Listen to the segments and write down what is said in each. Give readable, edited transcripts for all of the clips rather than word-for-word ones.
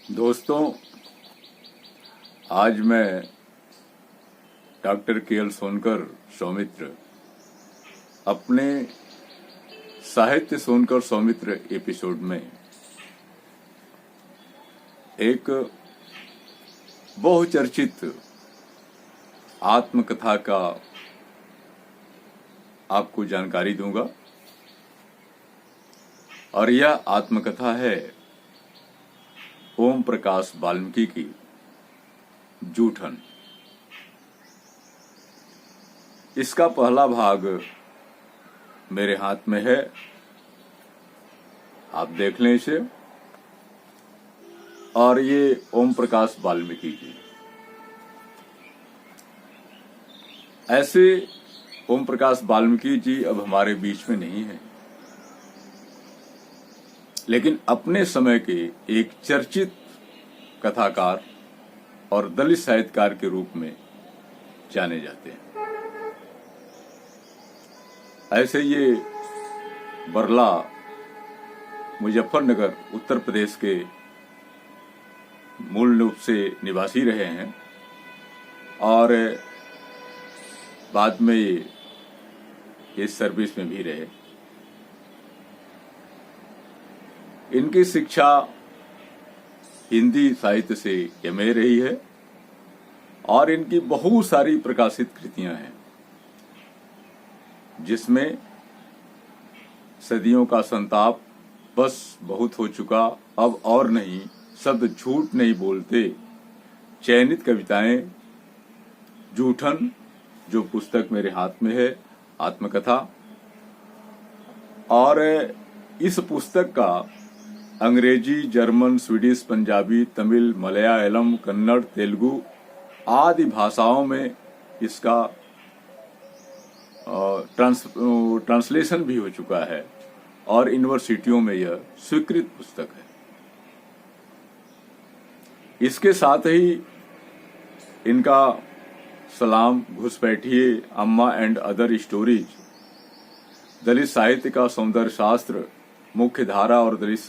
दोस्तों, आज मैं डॉक्टर के.एल. सोनकर सौमित्र अपने साहित्य सोनकर सौमित्र एपिसोड में एक बहुचर्चित आत्मकथा का आपको जानकारी दूंगा और यह आत्मकथा है ओम प्रकाश वाल्मीकि की जूठन। इसका पहला भाग मेरे हाथ में है, आप देख लें इसे। और ये ओम प्रकाश वाल्मीकि की, ऐसे ओम प्रकाश वाल्मीकि जी अब हमारे बीच में नहीं है, लेकिन अपने समय के एक चर्चित कथाकार और दलित साहित्यकार के रूप में जाने जाते हैं। ऐसे ये बरला मुजफ्फरनगर उत्तर प्रदेश के मूल रूप से निवासी रहे हैं और बाद में ये सर्विस में भी रहे। इनकी शिक्षा हिंदी साहित्य से एमए रही है और इनकी बहुत सारी प्रकाशित कृतियां हैं, जिसमें सदियों का संताप, बस बहुत हो चुका, अब और नहीं, शब्द झूठ नहीं बोलते, चयनित कविताएं, जूठन जो पुस्तक मेरे हाथ में है, आत्मकथा। और इस पुस्तक का अंग्रेजी, जर्मन, स्वीडिश, पंजाबी, तमिल, मलयालम, कन्नड़, तेलुगु आदि भाषाओं में इसका ट्रांसलेशन भी हो चुका है और यूनिवर्सिटियों में यह स्वीकृत पुस्तक है। इसके साथ ही इनका सलाम, घुसपैठिए, अम्मा एंड अदर स्टोरीज, दलित साहित्य का सौंदर्य शास्त्र, मुख्य धारा और दलित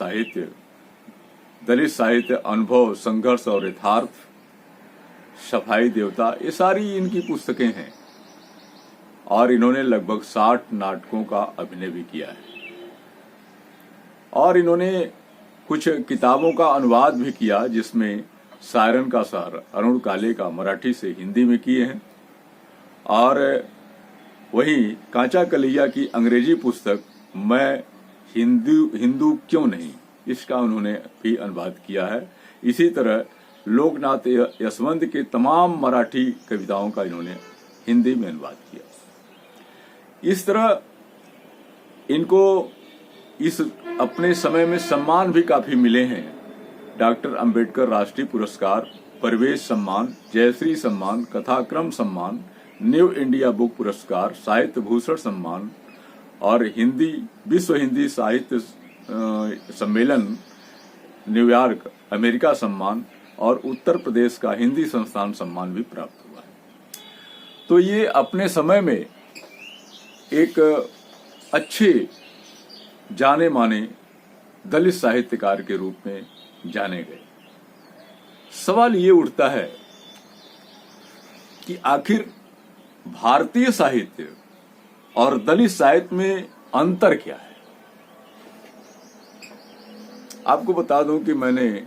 साहित्य अनुभव, संघर्ष और यथार्थ, सफाई देवता, ये सारी इनकी पुस्तकें हैं और इन्होंने लगभग 60 नाटकों का अभिनय भी किया है और इन्होंने कुछ किताबों का अनुवाद भी किया, जिसमें सायरन का शहर अरुण काले का मराठी से हिंदी में किए हैं और वहीं कांचा कलैया की अंग्रेजी पुस्तक मैं हिंदू क्यों नहीं, इसका उन्होंने भी अनुवाद किया है। इसी तरह लोकनाथ यशवंत के तमाम मराठी कविताओं का इन्होंने हिंदी में अनुवाद किया। इस तरह इनको इस अपने समय में सम्मान भी काफी मिले हैं। डॉक्टर अंबेडकर राष्ट्रीय पुरस्कार, परवेज सम्मान, जयश्री सम्मान, कथाक्रम सम्मान, न्यू इंडिया बुक पुरस्कार, साहित्य भूषण सम्मान और विश्व हिंदी साहित्य सम्मेलन न्यूयॉर्क अमेरिका सम्मान और उत्तर प्रदेश का हिंदी संस्थान सम्मान भी प्राप्त हुआ है। तो ये अपने समय में एक अच्छे जाने माने दलित साहित्यकार के रूप में जाने गए। सवाल ये उठता है कि आखिर भारतीय साहित्य और दलित साहित्य में अंतर क्या है। आपको बता दूं कि मैंने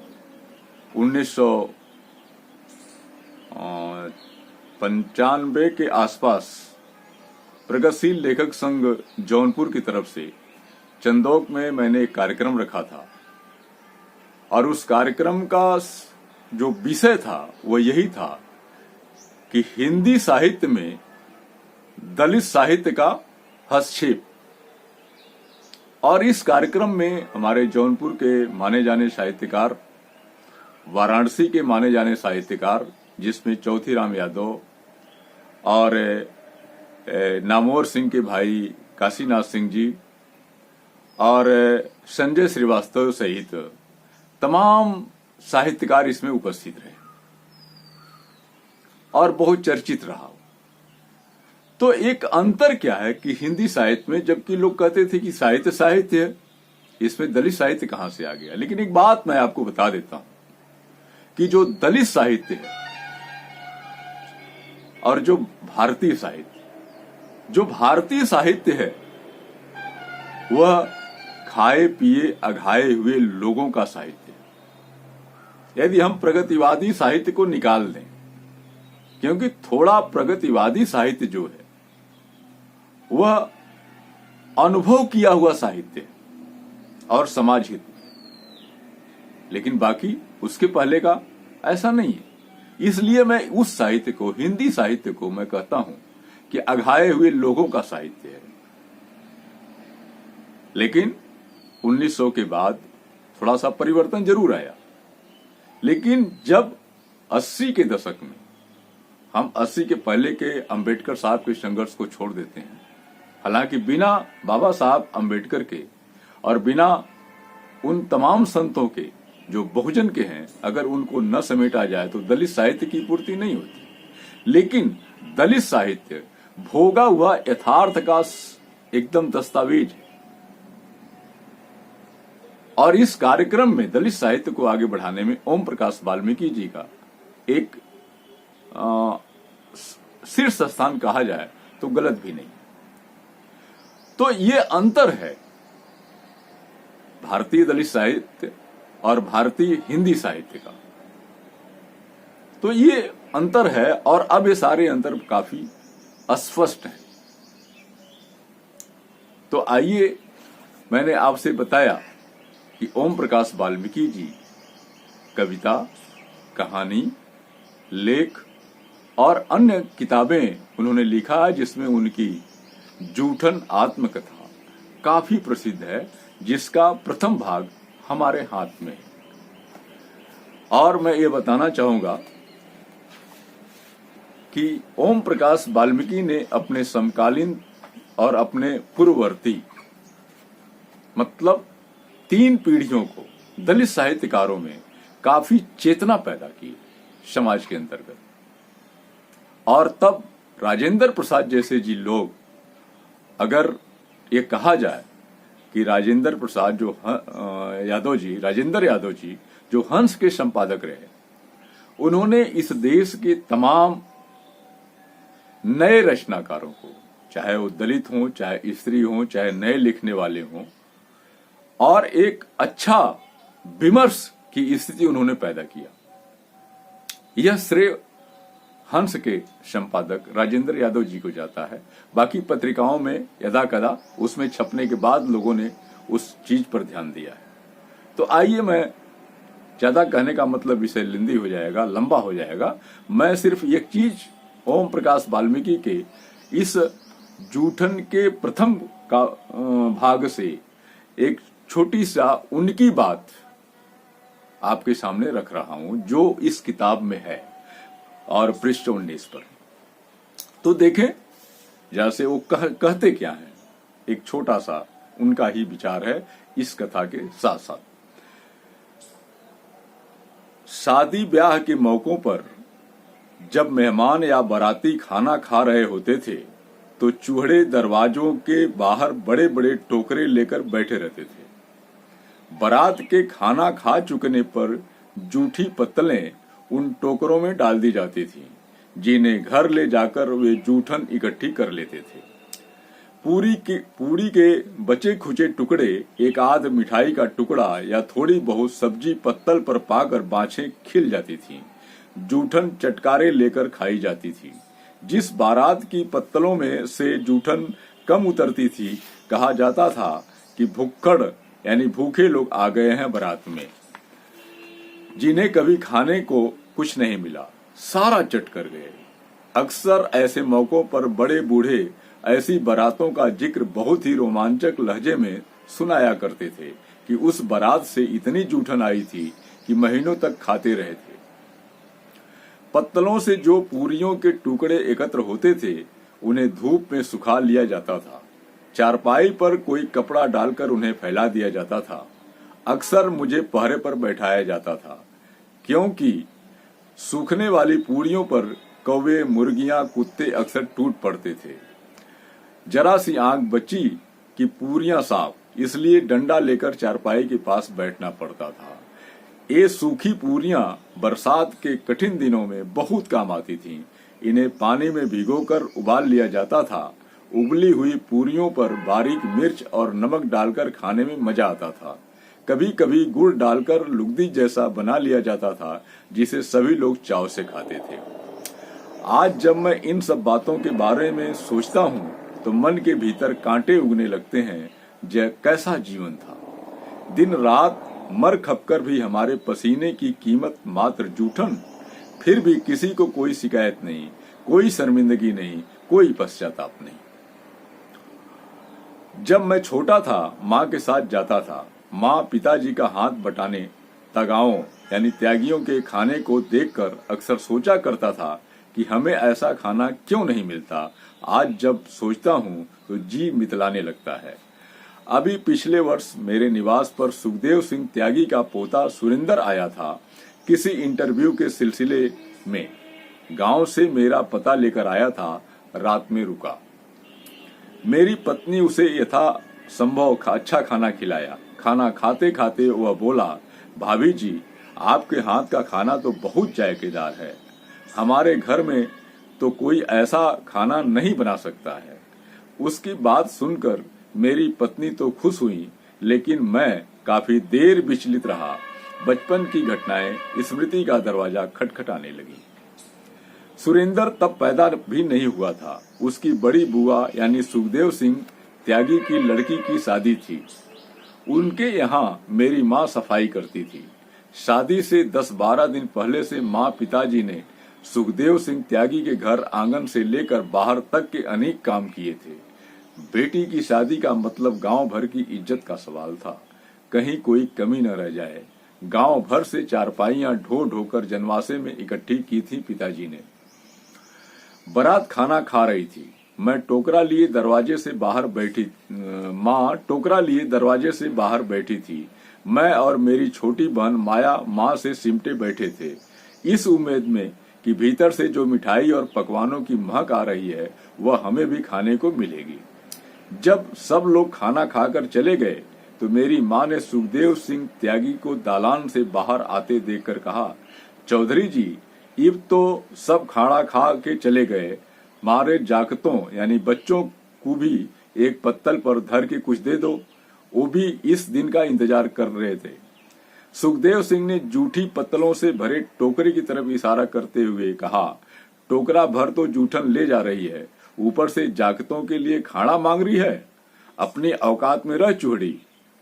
1995 के आसपास प्रगतिशील लेखक संघ जौनपुर की तरफ से चंदोक में मैंने एक कार्यक्रम रखा था और उस कार्यक्रम का जो विषय था वो यही था कि हिंदी साहित्य में दलित साहित्य का हस्तक्षेप। और इस कार्यक्रम में हमारे जौनपुर के माने जाने साहित्यकार, वाराणसी के माने जाने साहित्यकार, जिसमें चौथीराम यादव और नामवर सिंह के भाई काशीनाथ सिंह जी और संजय श्रीवास्तव सहित तमाम साहित्यकार इसमें उपस्थित रहे और बहुत चर्चित रहा। तो एक अंतर क्या है कि हिंदी साहित्य में, जबकि लोग कहते थे कि साहित्य है, इसमें दलित साहित्य कहां से आ गया। लेकिन एक बात मैं आपको बता देता हूं कि जो दलित साहित्य है और जो भारतीय साहित्य है वह खाए पिए अघाए हुए लोगों का साहित्य है। यदि हम प्रगतिवादी साहित्य को निकाल दें, क्योंकि थोड़ा प्रगतिवादी साहित्य जो है वह अनुभव किया हुआ साहित्य है और समाज हित, लेकिन बाकी उसके पहले का ऐसा नहीं है। इसलिए मैं उस साहित्य को, हिंदी साहित्य को मैं कहता हूं कि अघाए हुए लोगों का साहित्य है। लेकिन 1900 के बाद थोड़ा सा परिवर्तन जरूर आया, लेकिन जब 80 के दशक में हम 80 के पहले के अंबेडकर साहब के संघर्ष को छोड़ देते हैं, हालांकि बिना बाबा साहब अंबेडकर के और बिना उन तमाम संतों के जो बहुजन के हैं, अगर उनको न समेटा जाए तो दलित साहित्य की पूर्ति नहीं होती। लेकिन दलित साहित्य भोगा हुआ यथार्थ का एकदम दस्तावेज है, और इस कार्यक्रम में दलित साहित्य को आगे बढ़ाने में ओम प्रकाश वाल्मीकि जी का एक शीर्ष स्थान कहा जाए तो गलत भी नहीं। तो ये अंतर है भारतीय दलित साहित्य और भारतीय हिंदी साहित्य का। तो ये अंतर है, और अब ये सारे अंतर काफी अस्पष्ट हैं। तो आइए, मैंने आपसे बताया कि ओम प्रकाश वाल्मीकि जी कविता, कहानी, लेख और अन्य किताबें उन्होंने लिखा है, जिसमें उनकी जूठन आत्मकथा काफी प्रसिद्ध है, जिसका प्रथम भाग हमारे हाथ में है। और मैं ये बताना चाहूंगा कि ओम प्रकाश वाल्मीकि ने अपने समकालीन और अपने पूर्ववर्ती, मतलब 3 पीढ़ियों को दलित साहित्यकारों में काफी चेतना पैदा की समाज के अंतर्गत। और तब राजेंद्र प्रसाद जैसे जी लोग, अगर ये कहा जाए कि राजेंद्र यादव जी जो हंस के संपादक रहे, उन्होंने इस देश के तमाम नए रचनाकारों को, चाहे वो दलित हों, चाहे स्त्री हों, चाहे नए लिखने वाले हों, और एक अच्छा विमर्श की स्थिति उन्होंने पैदा किया। यह श्रेय हंस के संपादक राजेंद्र यादव जी को जाता है। बाकी पत्रिकाओं में यदा कदा उसमें छपने के बाद लोगों ने उस चीज पर ध्यान दिया है। तो आइए, मैं ज्यादा कहने का मतलब विषय लंबी हो जाएगा, लंबा हो जाएगा। मैं सिर्फ एक चीज ओम प्रकाश वाल्मीकि के इस जूठन के प्रथम का भाग से एक छोटी सा उनकी बात आपके सामने रख रहा हूं, जो इस किताब में है और पृष्ठ 19 पर। तो देखें जैसे वो कहते क्या है, एक छोटा सा उनका ही विचार है इस कथा के साथ साथ। शादी ब्याह के मौकों पर जब मेहमान या बाराती खाना खा रहे होते थे, तो चूहड़े दरवाजों के बाहर बड़े बड़े टोकरे लेकर बैठे रहते थे। बारात के खाना खा चुकने पर जूठी पत्तलें उन टोकरों में डाल दी जाती थी, जिन्हें घर ले जाकर वे जूठन इकट्ठी कर लेते थे। पूरी के बचे खुचे टुकड़े, एक आध मिठाई का टुकड़ा या थोड़ी बहुत सब्जी पत्तल पर पाकर बाछें खिल जाती थीं। जूठन चटकारे लेकर खाई जाती थी। जिस बारात की पत्तलों में से जूठन कम उतरती थी, कहा जाता था कि भुक्कड़ यानी भूखे लोग आ गए हैं बारात में, जिन्हें कभी खाने को कुछ नहीं मिला, सारा चट कर गए। अक्सर ऐसे मौकों पर बड़े बूढ़े ऐसी बारातों का जिक्र बहुत ही रोमांचक लहजे में सुनाया करते थे कि उस बारात से इतनी जूठन आई थी कि महीनों तक खाते रहे थे। पत्तलों से जो पूरियों के टुकड़े एकत्र होते थे, उन्हें धूप में सुखा लिया जाता था। चारपाई पर कोई कपड़ा डालकर उन्हें फैला दिया जाता था। अक्सर मुझे पहरे पर बैठाया जाता था, क्योंकि सूखने वाली पूरियों पर कौवे, मुर्गियां, कुत्ते अक्सर टूट पड़ते थे। जरा सी आंख बची कि पूरियां साफ, इसलिए डंडा लेकर चारपाई के पास बैठना पड़ता था। ये सूखी पूरियां बरसात के कठिन दिनों में बहुत काम आती थीं। इन्हें पानी में भिगोकर उबाल लिया जाता था। उबली हुई पूरियों पर बारीक मिर्च और नमक डालकर खाने में मजा आता था। कभी कभी गुड़ डालकर लुगदी जैसा बना लिया जाता था, जिसे सभी लोग चाव से खाते थे। आज जब मैं इन सब बातों के बारे में सोचता हूँ तो मन के भीतर कांटे उगने लगते हैं। कैसा जीवन था। दिन रात मर खपकर भी हमारे पसीने की कीमत मात्र जूठन। फिर भी किसी को कोई शिकायत नहीं, कोई शर्मिंदगी नहीं, कोई पश्चाताप नहीं। जब मैं छोटा था, माँ के साथ जाता था। माँ पिताजी का हाथ बटाने तगाओं यानी त्यागियों के खाने को देखकर अक्सर सोचा करता था कि हमें ऐसा खाना क्यों नहीं मिलता। आज जब सोचता हूँ तो जी मितलाने लगता है। अभी पिछले वर्ष मेरे निवास पर सुखदेव सिंह त्यागी का पोता सुरेंद्र आया था। किसी इंटरव्यू के सिलसिले में गांव से मेरा पता लेकर आया था। रात में रुका। मेरी पत्नी उसे यथा संभव अच्छा खाना खिलाया। खाना खाते खाते वह बोला, भाभी जी, आपके हाथ का खाना तो बहुत जायकेदार है। हमारे घर में तो कोई ऐसा खाना नहीं बना सकता है। उसकी बात सुनकर मेरी पत्नी तो खुश हुई, लेकिन मैं काफी देर विचलित रहा। बचपन की घटनाएं स्मृति का दरवाजा खटखटाने लगी। सुरेंद्र तब पैदा भी नहीं हुआ था। उसकी बड़ी बुआ यानी सुखदेव सिंह त्यागी की लड़की की शादी थी। उनके यहाँ मेरी माँ सफाई करती थी। शादी से 10-12 दिन पहले से माँ पिताजी ने सुखदेव सिंह त्यागी के घर आंगन से लेकर बाहर तक के अनेक काम किए थे। बेटी की शादी का मतलब गांव भर की इज्जत का सवाल था। कहीं कोई कमी न रह जाए। गांव भर से चारपाइयां ढो ढोकर जनवासे में इकट्ठी की थी पिताजी ने। बारात खाना खा रही थी। मैं टोकरा लिए दरवाजे से बाहर बैठी माँ टोकरा लिए दरवाजे से बाहर बैठी थी। मैं और मेरी छोटी बहन माया माँ से सिमटे बैठे थे, इस उम्मीद में कि भीतर से जो मिठाई और पकवानों की महक आ रही है वह हमें भी खाने को मिलेगी। जब सब लोग खाना खाकर चले गए तो मेरी माँ ने सुखदेव सिंह त्यागी को दालान से बाहर आते देखकर कहा, चौधरी जी, इब तो सब खाना खा के चले गए। मारे जाकतों यानी बच्चों को भी एक पत्तल पर धर के कुछ दे दो। वो भी इस दिन का इंतजार कर रहे थे। सुखदेव सिंह ने जूठी पत्तलों से भरे टोकरे की तरफ इशारा करते हुए कहा, टोकरा भर तो जूठन ले जा रही है, ऊपर से जाकतों के लिए खाना मांग रही है। अपनी औकात में रह चूहड़ी।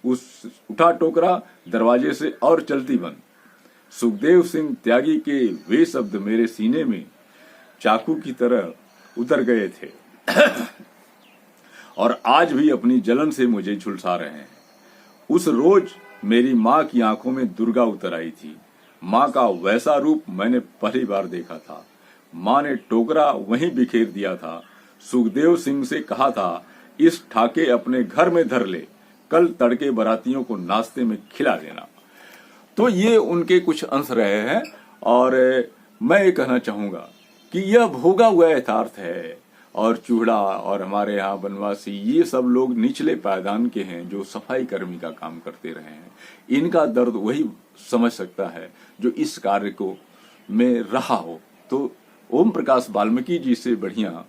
उठा टोकरा दरवाजे से और चलती बन। सुखदेव सिंह त्यागी के वे शब्द मेरे सीने में चाकू की तरह उतर गए थे और आज भी अपनी जलन से मुझे झुलसा रहे हैं। उस रोज मेरी माँ की आंखों में दुर्गा उतर आई थी। माँ का वैसा रूप मैंने पहली बार देखा था। माँ ने टोकरा वहीं बिखेर दिया था। सुखदेव सिंह से कहा था, इस ठाके अपने घर में धर ले, कल तड़के बारातियों को नाश्ते में खिला देना। तो ये उनके कुछ अंश रहे हैं और मैं ये कहना चाहूंगा कि यह भोगा हुआ यथार्थ है। और चूड़ा और हमारे यहाँ बनवासी ये सब लोग निचले पायदान के हैं जो सफाई कर्मी का काम करते रहे हैं। इनका दर्द वही समझ सकता है जो इस कार्य को में रहा हो। तो ओम प्रकाश वाल्मीकि जी से बढ़िया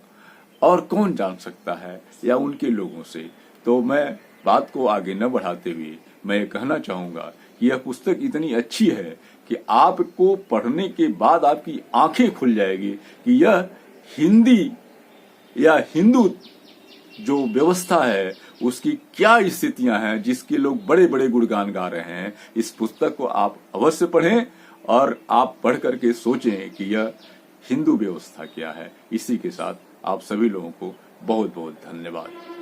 और कौन जान सकता है, या उनके लोगों से। तो मैं बात को आगे न बढ़ाते हुए मैं कहना चाहूंगा कि यह पुस्तक इतनी अच्छी है कि आपको पढ़ने के बाद आपकी आंखें खुल जाएगी कि यह हिंदी या हिंदू जो व्यवस्था है उसकी क्या स्थितियां हैं, जिसके लोग बड़े बड़े गुणगान गा रहे हैं। इस पुस्तक को आप अवश्य पढ़ें और आप पढ़ करके सोचें कि यह हिंदू व्यवस्था क्या है। इसी के साथ आप सभी लोगों को बहुत बहुत धन्यवाद।